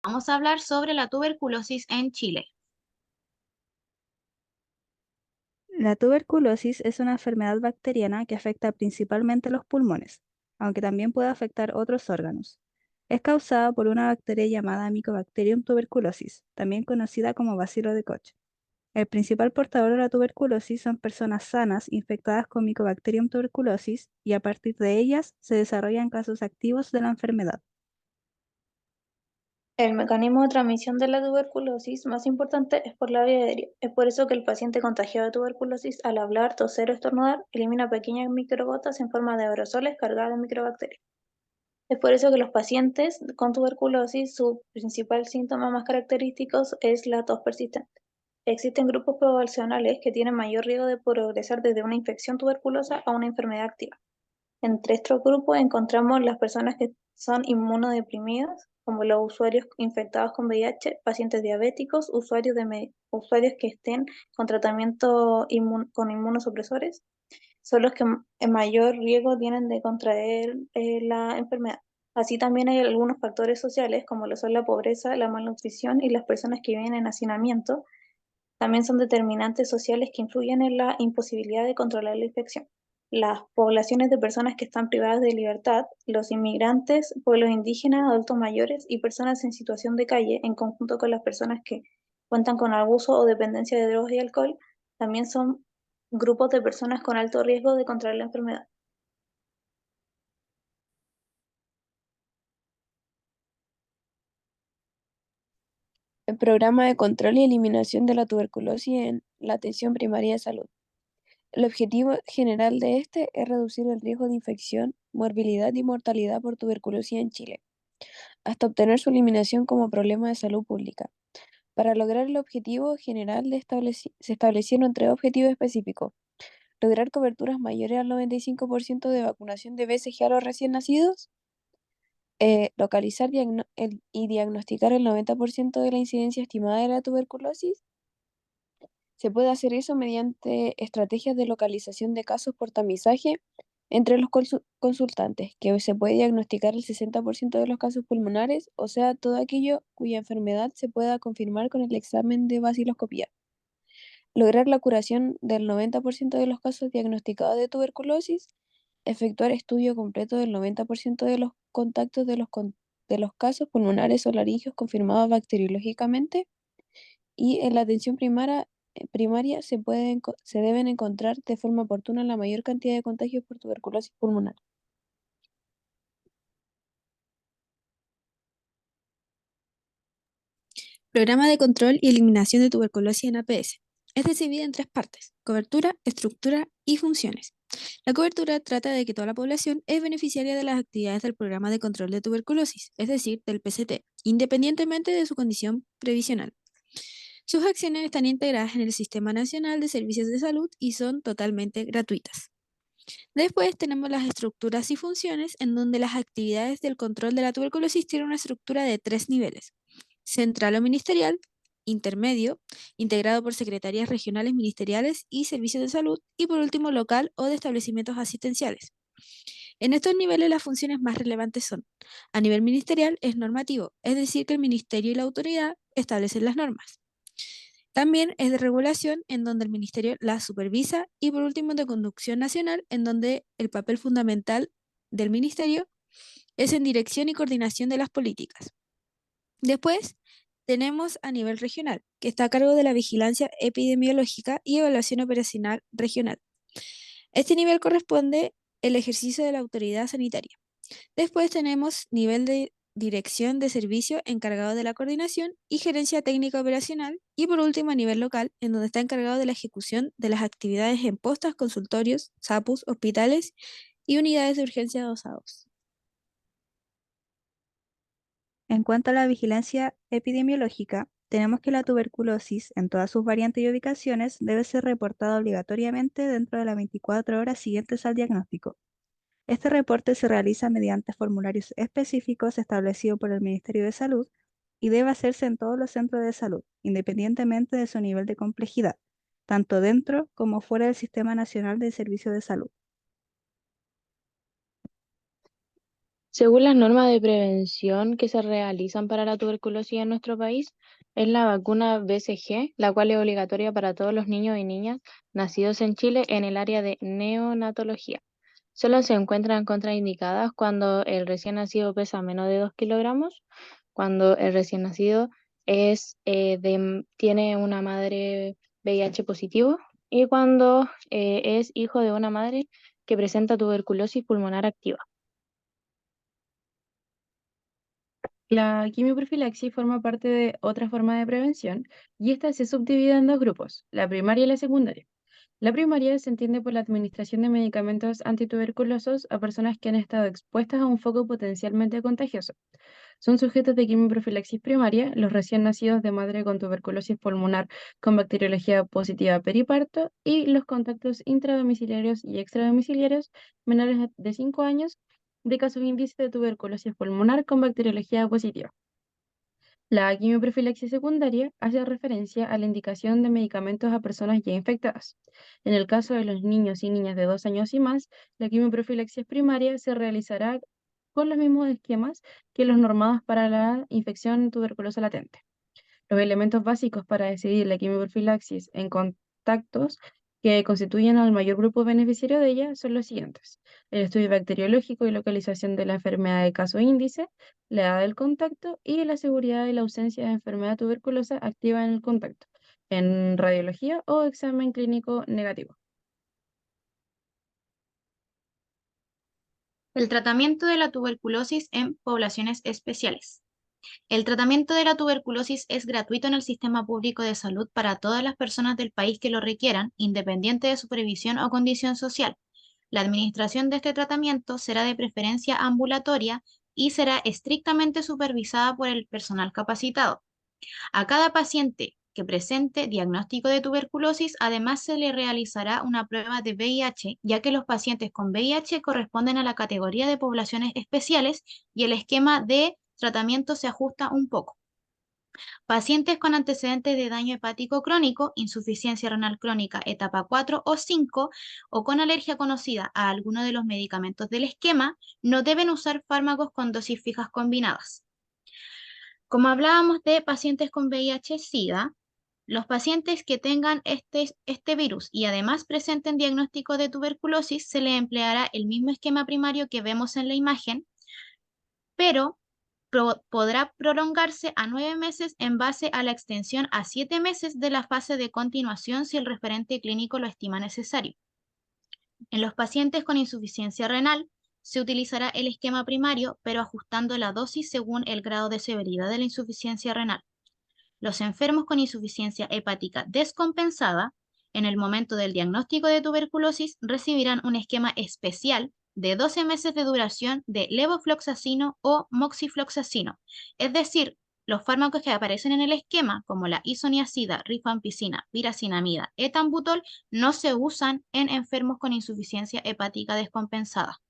Vamos a hablar sobre la tuberculosis en Chile. La tuberculosis es una enfermedad bacteriana que afecta principalmente los pulmones, aunque también puede afectar otros órganos. Es causada por una bacteria llamada Mycobacterium tuberculosis, también conocida como bacilo de Koch. El principal portador de la tuberculosis son personas sanas infectadas con Mycobacterium tuberculosis y a partir de ellas se desarrollan casos activos de la enfermedad. El mecanismo de transmisión de la tuberculosis más importante es por la vía aérea. Es por eso que el paciente contagiado de tuberculosis, al hablar, toser o estornudar, elimina pequeñas microgotas en forma de aerosoles cargadas de microbacterias. Es por eso que los pacientes con tuberculosis, su principal síntoma más característico es la tos persistente. Existen grupos poblacionales que tienen mayor riesgo de progresar desde una infección tuberculosa a una enfermedad activa. Entre estos grupos encontramos las personas que son inmunodeprimidas, como los usuarios infectados con VIH, pacientes diabéticos, usuarios que estén con tratamiento con inmunosupresores, son los que en mayor riesgo tienen de contraer la enfermedad. Así también hay algunos factores sociales, como lo son la pobreza, la malnutrición y las personas que viven en hacinamiento, también son determinantes sociales que influyen en la imposibilidad de controlar la infección. Las poblaciones de personas que están privadas de libertad, los inmigrantes, pueblos indígenas, adultos mayores y personas en situación de calle, en conjunto con las personas que cuentan con abuso o dependencia de drogas y alcohol, también son grupos de personas con alto riesgo de contraer la enfermedad. El programa de control y eliminación de la tuberculosis en la atención primaria de salud. El objetivo general de este es reducir el riesgo de infección, morbilidad y mortalidad por tuberculosis en Chile, hasta obtener su eliminación como problema de salud pública. Para lograr el objetivo general se establecieron tres objetivos específicos: lograr coberturas mayores al 95% de vacunación de BCG a los recién nacidos, localizar y diagnosticar el 90% de la incidencia estimada de la tuberculosis. Se puede hacer eso mediante estrategias de localización de casos por tamizaje entre los consultantes, que se puede diagnosticar el 60% de los casos pulmonares, o sea, todo aquello cuya enfermedad se pueda confirmar con el examen de baciloscopía. Lograr la curación del 90% de los casos diagnosticados de tuberculosis, efectuar estudio completo del 90% de los contactos de los casos pulmonares o laringios confirmados bacteriológicamente, y en la atención primaria se deben encontrar de forma oportuna la mayor cantidad de contagios por tuberculosis pulmonar. Programa de control y eliminación de tuberculosis en APS. Este se divide en tres partes: cobertura, estructura y funciones. La cobertura trata de que toda la población es beneficiaria de las actividades del programa de control de tuberculosis, es decir, del PCT, independientemente de su condición previsional. Sus acciones están integradas en el Sistema Nacional de Servicios de Salud y son totalmente gratuitas. Después tenemos las estructuras y funciones, en donde las actividades del control de la tuberculosis tienen una estructura de 3 niveles: central o ministerial, intermedio, integrado por secretarías regionales ministeriales y servicios de salud, y por último local o de establecimientos asistenciales. En estos niveles las funciones más relevantes son: a nivel ministerial es normativo, es decir, que el ministerio y la autoridad establecen las normas. También es de regulación, en donde el ministerio la supervisa, y por último de conducción nacional, en donde el papel fundamental del ministerio es en dirección y coordinación de las políticas. Después tenemos a nivel regional, que está a cargo de la vigilancia epidemiológica y evaluación operacional regional. Este nivel corresponde el ejercicio de la autoridad sanitaria. Después tenemos nivel de dirección de servicio, encargado de la coordinación y gerencia técnica operacional, y por último a nivel local, en donde está encargado de la ejecución de las actividades en postas, consultorios, SAPUs, hospitales y unidades de urgencia dosados. En cuanto a la vigilancia epidemiológica, tenemos que la tuberculosis, en todas sus variantes y ubicaciones, debe ser reportada obligatoriamente dentro de las 24 horas siguientes al diagnóstico. Este reporte se realiza mediante formularios específicos establecidos por el Ministerio de Salud y debe hacerse en todos los centros de salud, independientemente de su nivel de complejidad, tanto dentro como fuera del Sistema Nacional de Servicios de Salud. Según las normas de prevención que se realizan para la tuberculosis en nuestro país, es la vacuna BCG, la cual es obligatoria para todos los niños y niñas nacidos en Chile en el área de neonatología. Solo se encuentran contraindicadas cuando el recién nacido pesa menos de 2 kilogramos, cuando el recién nacido tiene una madre VIH positivo y cuando es hijo de una madre que presenta tuberculosis pulmonar activa. La quimioprofilaxis forma parte de otra forma de prevención y esta se subdivide en dos grupos, la primaria y la secundaria. La primaria se entiende por la administración de medicamentos antituberculosos a personas que han estado expuestas a un foco potencialmente contagioso. Son sujetos de quimioprofilaxis primaria los recién nacidos de madre con tuberculosis pulmonar con bacteriología positiva periparto y los contactos intradomiciliarios y extradomiciliarios menores de 5 años de casos índice de tuberculosis pulmonar con bacteriología positiva. La quimioprofilaxis secundaria hace referencia a la indicación de medicamentos a personas ya infectadas. En el caso de los niños y niñas de 2 años y más, la quimioprofilaxis primaria se realizará con los mismos esquemas que los normados para la infección tuberculosa latente. Los elementos básicos para decidir la quimioprofilaxis en contactos que constituyen al mayor grupo beneficiario de ella son los siguientes: el estudio bacteriológico y localización de la enfermedad de caso índice, la edad del contacto y la seguridad de la ausencia de enfermedad tuberculosa activa en el contacto, en radiología o examen clínico negativo. El tratamiento de la tuberculosis en poblaciones especiales. El tratamiento de la tuberculosis es gratuito en el sistema público de salud para todas las personas del país que lo requieran, independiente de su previsión o condición social. La administración de este tratamiento será de preferencia ambulatoria y será estrictamente supervisada por el personal capacitado. A cada paciente que presente diagnóstico de tuberculosis, además se le realizará una prueba de VIH, ya que los pacientes con VIH corresponden a la categoría de poblaciones especiales y el esquema de tratamiento se ajusta un poco. Pacientes con antecedentes de daño hepático crónico, insuficiencia renal crónica etapa 4 o 5 o con alergia conocida a alguno de los medicamentos del esquema, no deben usar fármacos con dosis fijas combinadas. Como hablábamos de pacientes con VIH-Sida, los pacientes que tengan este virus y además presenten diagnóstico de tuberculosis, se le empleará el mismo esquema primario que vemos en la imagen, pero podrá prolongarse a 9 meses en base a la extensión a 7 meses de la fase de continuación si el referente clínico lo estima necesario. En los pacientes con insuficiencia renal, se utilizará el esquema primario, pero ajustando la dosis según el grado de severidad de la insuficiencia renal. Los enfermos con insuficiencia hepática descompensada, en el momento del diagnóstico de tuberculosis, recibirán un esquema especial de 12 meses de duración de levofloxacino o moxifloxacino, es decir, los fármacos que aparecen en el esquema, como la isoniazida, rifampicina, piracinamida, etambutol, no se usan en enfermos con insuficiencia hepática descompensada.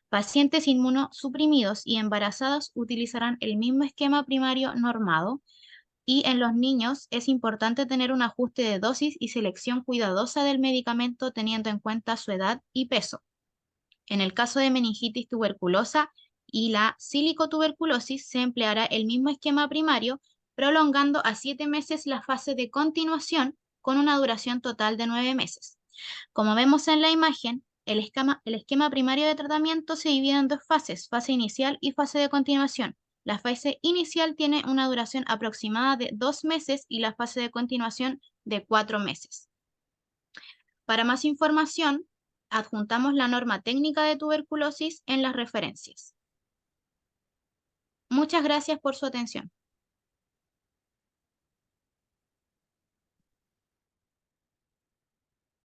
Pacientes inmunosuprimidos y embarazadas utilizarán el mismo esquema primario normado, y en los niños es importante tener un ajuste de dosis y selección cuidadosa del medicamento teniendo en cuenta su edad y peso. En el caso de meningitis tuberculosa y la silicotuberculosis se empleará el mismo esquema primario, prolongando a 7 meses la fase de continuación con una duración total de 9 meses. Como vemos en la imagen, el esquema primario de tratamiento se divide en dos fases, fase inicial y fase de continuación. La fase inicial tiene una duración aproximada de 2 meses y la fase de continuación de 4 meses. Para más información, adjuntamos la norma técnica de tuberculosis en las referencias. Muchas gracias por su atención.